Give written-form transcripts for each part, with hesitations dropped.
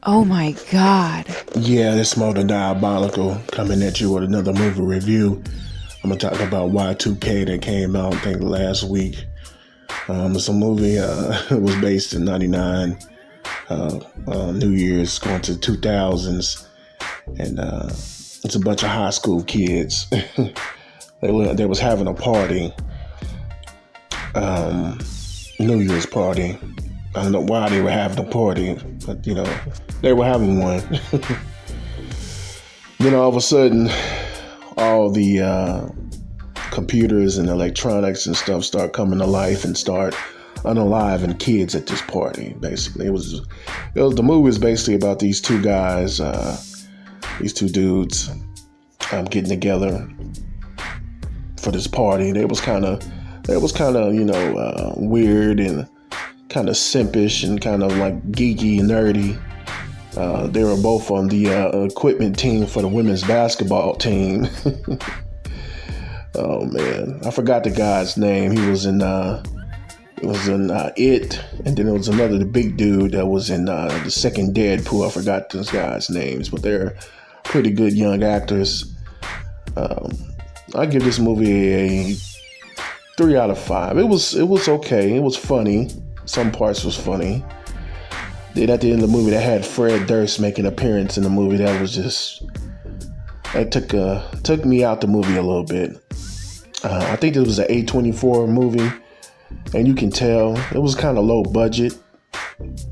Oh my God. Yeah, it's more than diabolical. Coming at you with another movie review. I'm gonna talk about Y2K that came out, I think, last week. It's a movie. It was based in '99, New Year's, going to the 2000s, and it's a bunch of high school kids. They was having a party, New Year's party. I don't know why they were having a party, but they were having one. Then all of a sudden, all the computers and electronics and stuff start coming to life and start unaliving kids at this party. Basically, the movie was basically about these two guys, these two dudes, getting together for this party. They was kind of weird and kind of simpish and kind of like geeky and nerdy. They were both on the equipment team for the women's basketball team. Oh man, I forgot the guy's name. He was in It, and then there was the big dude that was in the second Deadpool. I forgot those guys' names, but they're pretty good young actors. I give this movie a 3 out of 5. It was okay. It was funny. Some parts was funny. Then at the end of the movie, they had Fred Durst make an appearance in the movie. That took me out the movie a little bit. I think it was an A24 movie, and you can tell it was kind of low budget.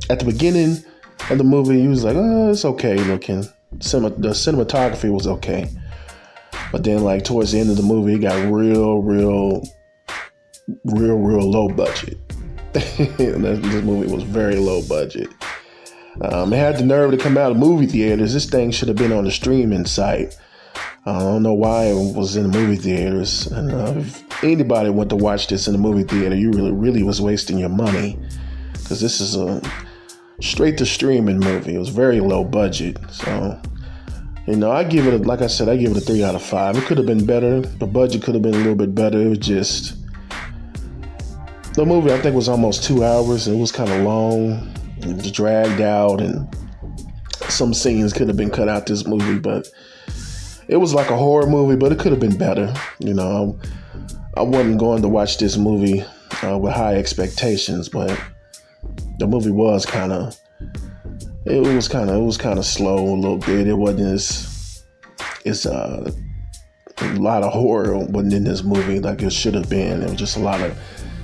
At the beginning of the movie, you was like, oh, it's okay looking. The cinematography was okay. But then, like, towards the end of the movie, it got real low budget. This movie was very low budget. It had the nerve to come out of movie theaters. This thing should have been on the streaming site. I don't know why it was in the movie theaters. And if anybody went to watch this in the movie theater, you really was wasting your money, because this is a straight to streaming movie. It was very low budget. So, I give it, like I said, I give it a 3 out of 5. It could have been better. The budget could have been a little bit better. It was just, the movie, I think, was almost 2 hours. It was kind of long. It was dragged out, and some scenes could have been cut out this movie, but it was like a horror movie, but it could have been better. I wasn't going to watch this movie with high expectations, but the movie was kind of slow a little bit. It wasn't a lot of horror wasn't in this movie like it should have been. It was just a lot of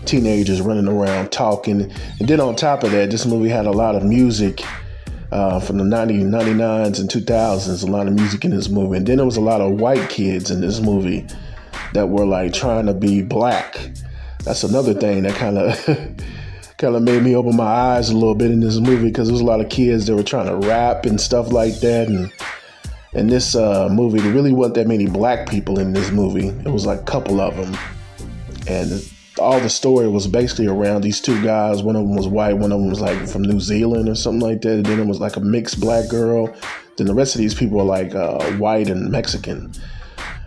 teenagers running around talking. And then on top of that, this movie had a lot of music from the 99s and 2000s, a lot of music in this movie. And then there was a lot of white kids in this movie that were like trying to be black. That's another thing that kind of made me open my eyes a little bit in this movie, because there was a lot of kids that were trying to rap and stuff like that. And in this movie, there really wasn't that many black people in this movie. It was like a couple of them. And all the story was basically around these two guys. One of them was white, one of them was like from New Zealand or something like that. And then it was like a mixed black girl. Then the rest of these people were like white and Mexican.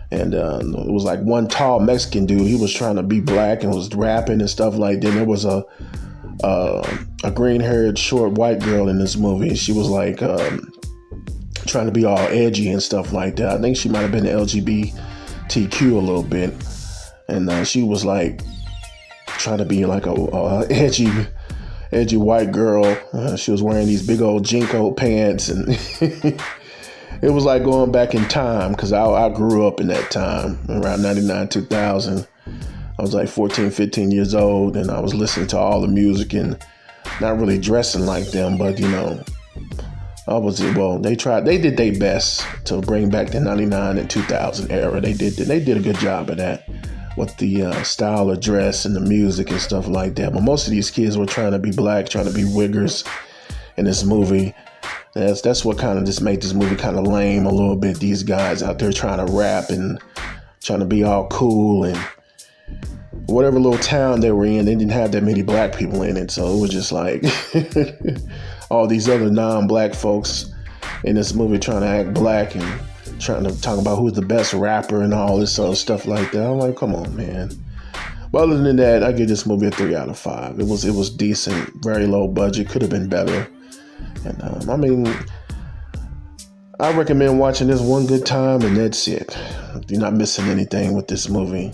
And it was like one tall Mexican dude. He was trying to be black and was rapping and stuff like that. There was a green-haired, short white girl in this movie. She was like trying to be all edgy and stuff like that. I think she might have been LGBTQ a little bit. And she was like trying to be like a edgy white girl. She was wearing these big old Jinko pants, and it was like going back in time, because I grew up in that time around 99, 2000. I was like 14, 15 years old, and I was listening to all the music and not really dressing like them, but they did their best to bring back the 99 and 2000 era. They did a good job of that, with the style of dress and the music and stuff like that. But most of these kids were trying to be black, trying to be wiggers in this movie. That's what kind of just made this movie kind of lame a little bit. These guys out there trying to rap and trying to be all cool, and whatever little town they were in, they didn't have that many black people in it. So it was just like all these other non-black folks in this movie trying to act black and trying to talk about who's the best rapper and all this other stuff like that. I'm like, come on, man. But other than that, I give this movie a 3 out of 5. It was decent, very low budget, could have been better. And I mean, I recommend watching this one good time, and that's it. You're not missing anything with this movie.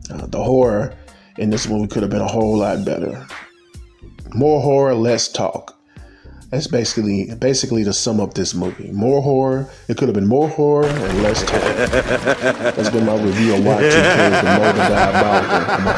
The horror in this movie could have been a whole lot better. More horror, less talk. That's basically to sum up this movie. More horror. It could have been more horror and less talk. That's been my review of Y2K, the Moe the Diabolical.